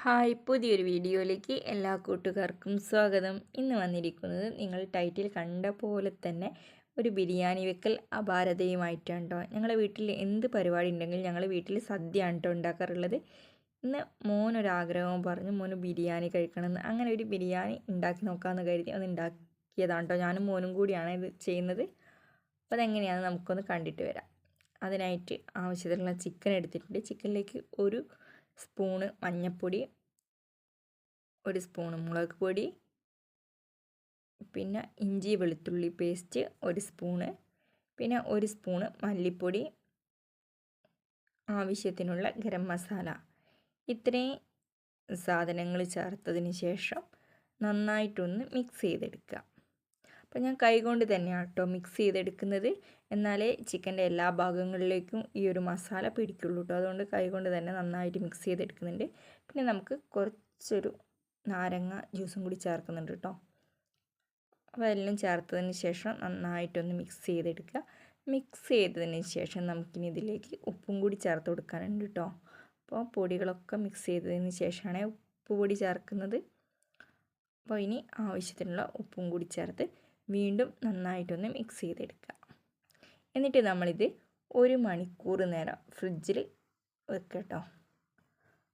Hi, പുതിയൊരു വീഡിയോയിലേക്ക് എല്ലാ കൂട്ടുകാർക്കും സ്വാഗതം. ഇന്ന് വന്നിരിക്കുന്നത് നിങ്ങൾ ടൈറ്റിൽ കണ്ട പോലെ തന്നെ ഒരു ബിരിയാണി വെക്കൽ അപാരതയുമായിട്ടാണ് കേട്ടോ. ഞങ്ങളുടെ വീട്ടിൽ എന്ത് പരിപാടി ഉണ്ടെങ്കിലും ഞങ്ങൾ വീട്ടിൽ സദ്യയാണ് കേട്ടോ ഉണ്ടാക്കാറുള്ളത്. ഇന്ന് മോനൊരാഗ്രഹവും പറഞ്ഞു മോന് ബിരിയാണി കഴിക്കണമെന്ന്. അങ്ങനെ ഒരു ബിരിയാണി ഉണ്ടാക്കി നോക്കാമെന്ന് കരുതി അത് ഉണ്ടാക്കിയതാണ് കേട്ടോ. ഞാനും മോനും കൂടിയാണ് ഇത് ചെയ്യുന്നത്. അപ്പോൾ അതെങ്ങനെയാണെന്ന് നമുക്കൊന്ന് കണ്ടിട്ട് വരാം. അതിനായിട്ട് ആവശ്യത്തിനുള്ള ചിക്കൻ എടുത്തിട്ടുണ്ട്. ചിക്കനിലേക്ക് ഒരു സ്പൂണ് മഞ്ഞൾപ്പൊടി, ഒരു സ്പൂണ് മുളക് പൊടി, പിന്നെ ഇഞ്ചി വെളുത്തുള്ളി പേസ്റ്റ് ഒരു സ്പൂണ്, പിന്നെ ഒരു സ്പൂണ് മല്ലിപ്പൊടി, ആവശ്യത്തിനുള്ള ഗരം മസാല. ഇത്രയും സാധനങ്ങൾ ചേർത്തതിന് ശേഷം നന്നായിട്ടൊന്ന് മിക്സ് ചെയ്തെടുക്കുക. അപ്പോൾ ഞാൻ കൈകൊണ്ട് തന്നെയാണ് കേട്ടോ മിക്സ് ചെയ്തെടുക്കുന്നത്. എന്നാലേ ചിക്കൻ്റെ എല്ലാ ഭാഗങ്ങളിലേക്കും ഈ ഒരു മസാല പിടിക്കുള്ളൂ കേട്ടോ. അതുകൊണ്ട് കൈകൊണ്ട് തന്നെ നന്നായിട്ട് മിക്സ് ചെയ്തെടുക്കുന്നുണ്ട്. പിന്നെ നമുക്ക് കുറച്ചൊരു നാരങ്ങ ജ്യൂസും കൂടി ചേർക്കുന്നുണ്ട് കേട്ടോ. അപ്പോൾ എല്ലാം ചേർത്തതിന് ശേഷം നന്നായിട്ടൊന്ന് മിക്സ് ചെയ്തെടുക്കുക. മിക്സ് ചെയ്തതിന് ശേഷം നമുക്കിനി ഇതിലേക്ക് ഉപ്പും കൂടി ചേർത്ത് കൊടുക്കാനുണ്ട് കേട്ടോ. അപ്പോൾ പൊടികളൊക്കെ മിക്സ് ചെയ്തതിന് ശേഷമാണ് ഉപ്പ് പൊടി ചേർക്കുന്നത്. അപ്പോൾ ഇനി ആവശ്യത്തിനുള്ള ഉപ്പും കൂടി ചേർത്ത് വീണ്ടും നന്നായിട്ടൊന്ന് മിക്സ് ചെയ്തെടുക്കുക. എന്നിട്ട് നമ്മളിത് 1 മണിക്കൂർ നേരം ഫ്രിഡ്ജിൽ വെക്കുക കേട്ടോ.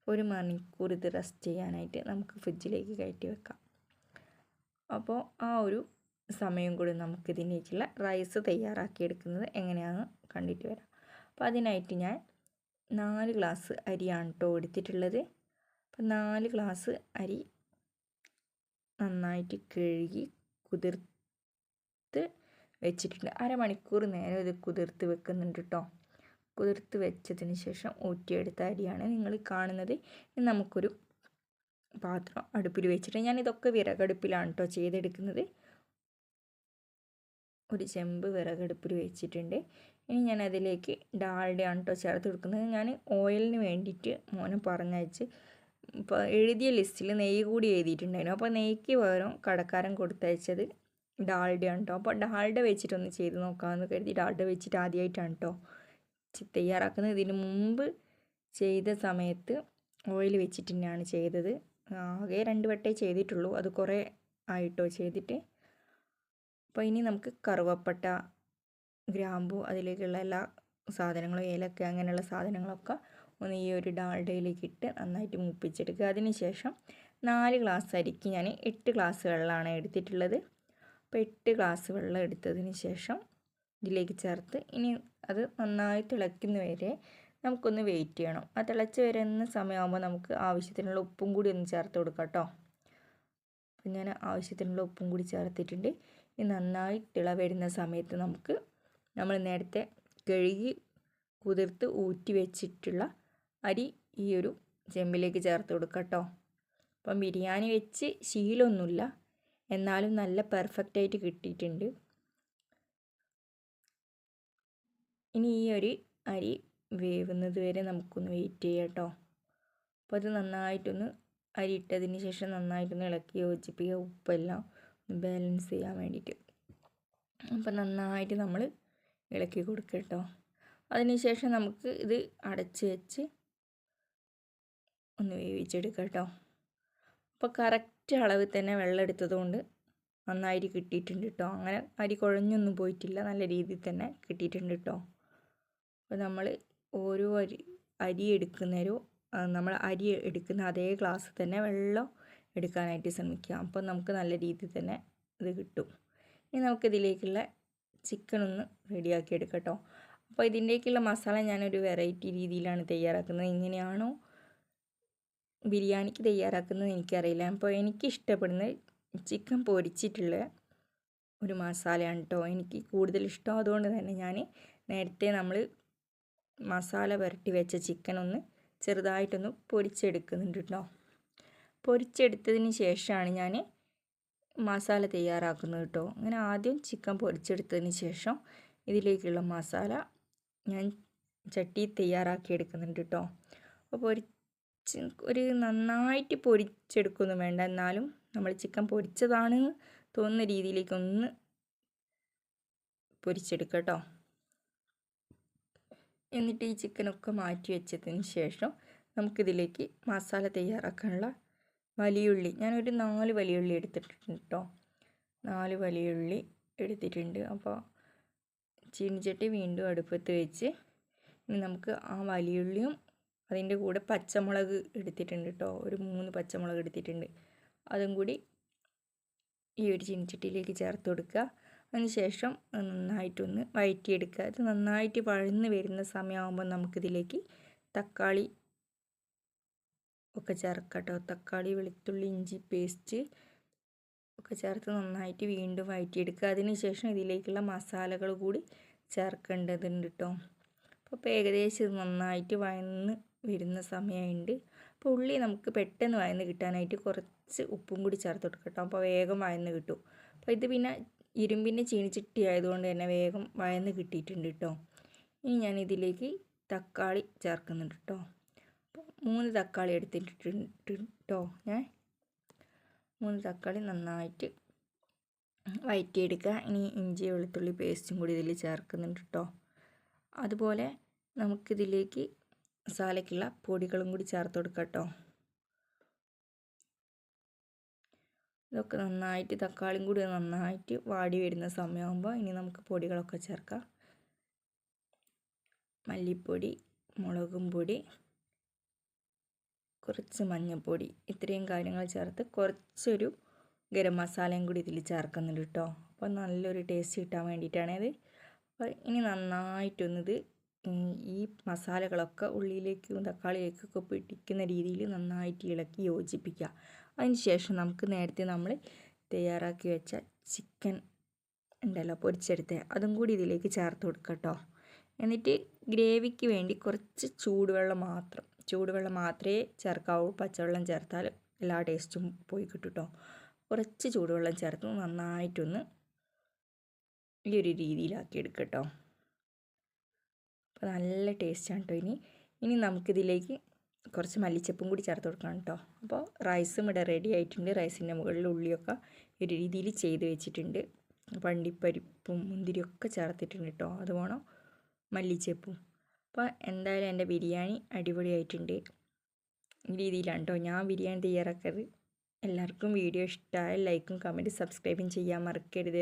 1 മണിക്കൂർ ഇത് റെസ്റ്റ് ചെയ്യാനായിട്ട് നമുക്ക് ഫ്രിഡ്ജിലേക്ക് കയറ്റി വെക്കാം. അപ്പോൾ ആ ഒരു സമയം കൂടി നമുക്കിതിലേക്കുള്ള റൈസ് തയ്യാറാക്കിയെടുക്കുന്നത് എങ്ങനെയാണെന്ന് കണ്ടിട്ട് വരാം. അപ്പോൾ അതിനായിട്ട് ഞാൻ 4 ഗ്ലാസ് അരിയാണ് കേട്ടോ എടുത്തിട്ടുള്ളത്. അപ്പോൾ 4 ഗ്ലാസ് അരി നന്നായിട്ട് കഴുകി കുതിർത്ത് വെച്ചിട്ടുണ്ട്. അരമണിക്കൂർ നേരം ഇത് കുതിർത്ത് വെക്കുന്നുണ്ട് കേട്ടോ. കുതിർത്ത് വെച്ചതിന് ശേഷം ഊറ്റിയെടുത്ത അരിയാണ് നിങ്ങൾ കാണുന്നത്. ഇനി നമുക്കൊരു പാത്രം അടുപ്പിൽ വെച്ചിട്ട് ഞാനിതൊക്കെ വിറകടുപ്പിലാണ് കേട്ടോ ചെയ്തെടുക്കുന്നത്. ഒരു ചെമ്പ് വിറകടുപ്പിൽ വെച്ചിട്ടുണ്ട്. ഇനി ഞാൻ അതിലേക്ക് ഡാൽഡയാണ് കേട്ടോ ചേർത്ത് കൊടുക്കുന്നത്. ഞാൻ ഓയിലിന് വേണ്ടിയിട്ട് മോനെ പറഞ്ഞയച്ച് ഇപ്പോൾ എഴുതിയ ലിസ്റ്റിൽ നെയ്യ് കൂടി എഴുതിയിട്ടുണ്ടായിരുന്നു. അപ്പോൾ നെയ്ക്ക് പകരം കടക്കാരൻ കൊടുത്തയച്ചത് ഡാൽഡയാണ് കേട്ടോ. അപ്പോൾ ഡാൽഡ വെച്ചിട്ടൊന്ന് ചെയ്ത് നോക്കാമെന്ന് കരുതി ഡാൽഡ വെച്ചിട്ട് ആദ്യമായിട്ടാണ് കേട്ടോ തയ്യാറാക്കുന്നത്. ഇതിന് മുമ്പ് ചെയ്ത സമയത്ത് ഓയിൽ വെച്ചിട്ട് തന്നെയാണ് ചെയ്തത്. ആകെ 2 വട്ടമേ ചെയ്തിട്ടുള്ളൂ. അത് കുറേ ആയിട്ടോ ചെയ്തിട്ട്. അപ്പോൾ ഇനി നമുക്ക് കറുവപ്പട്ട, ഗ്രാമ്പു, അതിലേക്കുള്ള എല്ലാ സാധനങ്ങളും, ഏലക്ക അങ്ങനെയുള്ള സാധനങ്ങളൊക്കെ ഒന്ന് ഈ ഒരു ഡാൽഡയിലേക്ക് ഇട്ട് നന്നായിട്ട് മൂപ്പിച്ചെടുക്കുക. അതിന് ശേഷം 4 ഗ്ലാസ് അരിക്ക് ഞാൻ 8 ഗ്ലാസ് വെള്ളമാണ് എടുത്തിട്ടുള്ളത്. അപ്പോൾ 8 ഗ്ലാസ് വെള്ളം എടുത്തതിന് ശേഷം ഇതിലേക്ക് ചേർത്ത് ഇനി അത് നന്നായി തിളയ്ക്കുന്ന വരെ നമുക്കൊന്ന് വെയിറ്റ് ചെയ്യണം. ആ തിളച്ച് വരുന്ന സമയമാകുമ്പോൾ നമുക്ക് ആവശ്യത്തിനുള്ള ഉപ്പും കൂടി ഒന്ന് ചേർത്ത് കൊടുക്കാം കേട്ടോ. അപ്പം ഞാൻ ആവശ്യത്തിനുള്ള ഉപ്പും കൂടി ചേർത്തിട്ടുണ്ട്. ഇനി നന്നായി തിള വരുന്ന സമയത്ത് നമുക്ക് നമ്മൾ നേരത്തെ കഴുകി കുതിർത്ത് ഊറ്റി വെച്ചിട്ടുള്ള അരി ഈ ഒരു ചെമ്പിലേക്ക് ചേർത്ത് കൊടുക്കാം കേട്ടോ. അപ്പം ബിരിയാണി വെച്ച് ശീലമൊന്നുമില്ല, എന്നാലും നല്ല പെർഫെക്റ്റായിട്ട് കിട്ടിയിട്ടുണ്ട്. ഇനി ഈ ഒരു അരി വേവുന്നത് വരെ നമുക്കൊന്ന് വെയിറ്റ് ചെയ്യാം കേട്ടോ. അപ്പോൾ അത് നന്നായിട്ടൊന്ന് അരി ഇട്ടതിന് ശേഷം നന്നായിട്ടൊന്ന് ഇളക്കി യോജിപ്പിക്കുക, ഉപ്പെല്ലാം ഒന്ന് ബാലൻസ് ചെയ്യാൻ വേണ്ടിയിട്ട്. അപ്പോൾ നന്നായിട്ട് നമ്മൾ ഇളക്കി കൊടുക്കുക കേട്ടോ. അതിന് ശേഷം നമുക്ക് ഇത് അടച്ച് വെച്ച് ഒന്ന് വേവിച്ചെടുക്കാം കേട്ടോ. അപ്പോൾ കറക്റ്റ് അളവിൽ തന്നെ വെള്ളം എടുത്തതുകൊണ്ട് നന്നായിട്ട് കിട്ടിയിട്ടുണ്ട് കേട്ടോ. അങ്ങനെ അരി കുഴഞ്ഞൊന്നും പോയിട്ടില്ല, നല്ല രീതിയിൽ തന്നെ കിട്ടിയിട്ടുണ്ട് കേട്ടോ. അപ്പോൾ നമ്മൾ ഓരോ അരി എടുക്കുന്നേരോ നമ്മൾ അരി എടുക്കുന്ന അതേ ഗ്ലാസ് തന്നെ വെള്ളം എടുക്കാനായിട്ട് ശ്രമിക്കുക. അപ്പോൾ നമുക്ക് നല്ല രീതിയിൽ തന്നെ ഇത് കിട്ടും. ഇനി നമുക്കിതിലേക്കുള്ള ചിക്കൻ ഒന്ന് റെഡിയാക്കി എടുക്കാം കേട്ടോ. അപ്പോൾ ഇതിൻ്റേക്കുള്ള മസാല ഞാനൊരു വെറൈറ്റി രീതിയിലാണ് തയ്യാറാക്കുന്നത്. എങ്ങനെയാണോ ബിരിയാണിക്ക് തയ്യാറാക്കുന്നത് എനിക്കറിയില്ല. അപ്പോൾ എനിക്കിഷ്ടപ്പെടുന്നത് ചിക്കൻ പൊരിച്ചിട്ടുള്ള ഒരു മസാലയാണ് കേട്ടോ എനിക്ക് കൂടുതൽ ഇഷ്ടം. അതുകൊണ്ട് തന്നെ ഞാൻ നേരത്തെ നമ്മൾ മസാല പുരട്ടി വെച്ച ചിക്കൻ ഒന്ന് ചെറുതായിട്ടൊന്ന് പൊരിച്ചെടുക്കുന്നുണ്ട് കേട്ടോ. പൊരിച്ചെടുത്തതിന് ശേഷമാണ് ഞാൻ മസാല തയ്യാറാക്കുന്നത് കേട്ടോ. അങ്ങനെ ആദ്യം ചിക്കൻ പൊരിച്ചെടുത്തതിന് ശേഷം ഇതിലേക്കുള്ള മസാല ഞാൻ ചട്ടി തയ്യാറാക്കി എടുക്കുന്നുണ്ട് കേട്ടോ. അപ്പോൾ ഒരു നന്നായിട്ട് പൊരിച്ചെടുക്കൊന്നും വേണ്ട, എന്നാലും നമ്മൾ ചിക്കൻ പൊരിച്ചതാണ് തോന്നുന്ന രീതിയിലേക്കൊന്ന് പൊരിച്ചെടുക്കുക കേട്ടോ. എന്നിട്ട് ഈ ചിക്കനൊക്കെ മാറ്റി വെച്ചതിന് ശേഷം നമുക്കിതിലേക്ക് മസാല തയ്യാറാക്കാനുള്ള വലിയുള്ളി ഞാനൊരു 4 വലിയുള്ളി എടുത്തിട്ടുണ്ട് കേട്ടോ. 4 വലിയുള്ളി എടുത്തിട്ടുണ്ട്. അപ്പോൾ ചീനിച്ചട്ടി വീണ്ടും അടുപ്പത്ത് വെച്ച് ഇനി നമുക്ക് ആ വലിയുള്ളിയും അതിൻ്റെ കൂടെ പച്ചമുളക് എടുത്തിട്ടുണ്ട് കേട്ടോ. ഒരു 3 പച്ചമുളക് എടുത്തിട്ടുണ്ട്. അതും കൂടി ഈ ഒരു ചീനിച്ചട്ടിയിലേക്ക് ചേർത്ത് കൊടുക്കുക. അതിനുശേഷം നന്നായിട്ടൊന്ന് വഴറ്റിയെടുക്കുക. ഇത് നന്നായിട്ട് വഴന്ന് വരുന്ന സമയമാകുമ്പോൾ നമുക്കിതിലേക്ക് തക്കാളി ഒക്കെ ചേർക്കാം കേട്ടോ. തക്കാളി, വെളുത്തുള്ളി, ഇഞ്ചി പേസ്റ്റ് ഒക്കെ ചേർത്ത് നന്നായിട്ട് വീണ്ടും വഴറ്റിയെടുക്കുക. അതിനുശേഷം ഇതിലേക്കുള്ള മസാലകൾ കൂടി ചേർക്കേണ്ടതുണ്ട് കേട്ടോ. അപ്പോൾ ഏകദേശം ഇത് നന്നായിട്ട് വഴന്ന് വരുന്ന സമയമുണ്ട്. അപ്പോൾ ഉള്ളി നമുക്ക് പെട്ടെന്ന് വഴന്ന് കിട്ടാനായിട്ട് കുറച്ച് ഉപ്പും കൂടി ചേർത്ത് കൊടുക്കാം കേട്ടോ. അപ്പോൾ വേഗം വഴന്ന് കിട്ടും. അപ്പോൾ ഇത് പിന്നെ ഇരുമ്പിൻ്റെ ചീനിച്ചട്ടി ആയതുകൊണ്ട് തന്നെ വേഗം വഴന്ന് കിട്ടിയിട്ടുണ്ട് കേട്ടോ. ഇനി ഞാൻ ഇതിലേക്ക് തക്കാളി ചേർക്കുന്നുണ്ട് കേട്ടോ. അപ്പോൾ 3 തക്കാളി എടുത്തിട്ടുണ്ട് കേട്ടോ. ഞാൻ 3 തക്കാളി നന്നായിട്ട് വഴറ്റിയെടുക്കുക. ഇനി ഇഞ്ചി വെളുത്തുള്ളി പേസ്റ്റും കൂടി ഇതിൽ ചേർക്കുന്നുണ്ട് കേട്ടോ. അതുപോലെ നമുക്കിതിലേക്ക് മസാലയ്ക്കുള്ള പൊടികളും കൂടി ചേർത്ത് കൊടുക്കാം കേട്ടോ. ഇതൊക്കെ നന്നായിട്ട് തക്കാളിയും കൂടി നന്നായിട്ട് വാടി വരുന്ന സമയമാകുമ്പോൾ ഇനി നമുക്ക് പൊടികളൊക്കെ ചേർക്കാം. മല്ലിപ്പൊടി, മുളകും പൊടി, കുറച്ച് മഞ്ഞൾപ്പൊടി, ഇത്രയും കാര്യങ്ങൾ ചേർത്ത് കുറച്ചൊരു ഗരം മസാലയും കൂടി ഇതിൽ ചേർക്കുന്നുണ്ട് കേട്ടോ. അപ്പോൾ നല്ലൊരു ടേസ്റ്റ് കിട്ടാൻ വേണ്ടിയിട്ടാണിത്. അപ്പോൾ ഇനി നന്നായിട്ടൊന്നിത് ഈ മസാലകളൊക്കെ ഉള്ളിയിലേക്കും തക്കാളിയിലേക്കൊക്കെ പിടിക്കുന്ന രീതിയിൽ നന്നായിട്ട് ഇളക്കി യോജിപ്പിക്കുക. അതിനുശേഷം നമുക്ക് നേരത്തെ നമ്മൾ തയ്യാറാക്കി വെച്ച ചിക്കൻ ഉണ്ടല്ലോ പൊരിച്ചെടുത്ത് അതും കൂടി ഇതിലേക്ക് ചേർത്ത് കൊടുക്കുക കേട്ടോ. എന്നിട്ട് ഗ്രേവിക്ക് വേണ്ടി കുറച്ച് ചൂടുവെള്ളം മാത്രമേ ചേർക്കാവൂ. പച്ചവെള്ളം ചേർത്താൽ എല്ലാ ടേസ്റ്റും പോയി കിട്ടും കേട്ടോ. കുറച്ച് ചൂടുവെള്ളം ചേർത്ത് നന്നായിട്ടൊന്ന് ഈ ഒരു രീതിയിലാക്കി എടുക്കുക കേട്ടോ. അപ്പോൾ നല്ല ടേസ്റ്റാണ് കേട്ടോ. ഇനി നമുക്കിതിലേക്ക് കുറച്ച് മല്ലിച്ചപ്പും കൂടി ചേർത്ത് കൊടുക്കണം കേട്ടോ. അപ്പോൾ റൈസും ഇവിടെ റെഡി ആയിട്ടുണ്ട്. റൈസിൻ്റെ മുകളിൽ ഉള്ളിയൊക്കെ ഒരു രീതിയിൽ ചെയ്ത് വെച്ചിട്ടുണ്ട്. അണ്ടിപ്പരിപ്പും മുന്തിരിയൊക്കെ ചേർത്തിട്ടുണ്ട് കേട്ടോ. അത് വേണം മല്ലിച്ചപ്പും. അപ്പോൾ എന്തായാലും എൻ്റെ ബിരിയാണി അടിപൊളിയായിട്ടുണ്ട്. ഈ രീതിയിലാണ് കേട്ടോ ഞാൻ ബിരിയാണി തയ്യാറാക്കാറ്. എല്ലാവർക്കും വീഡിയോ ഇഷ്ടമായ ലൈക്കും കമൻറ്റും സബ്സ്ക്രൈബും ചെയ്യാൻ മറക്കരുത്.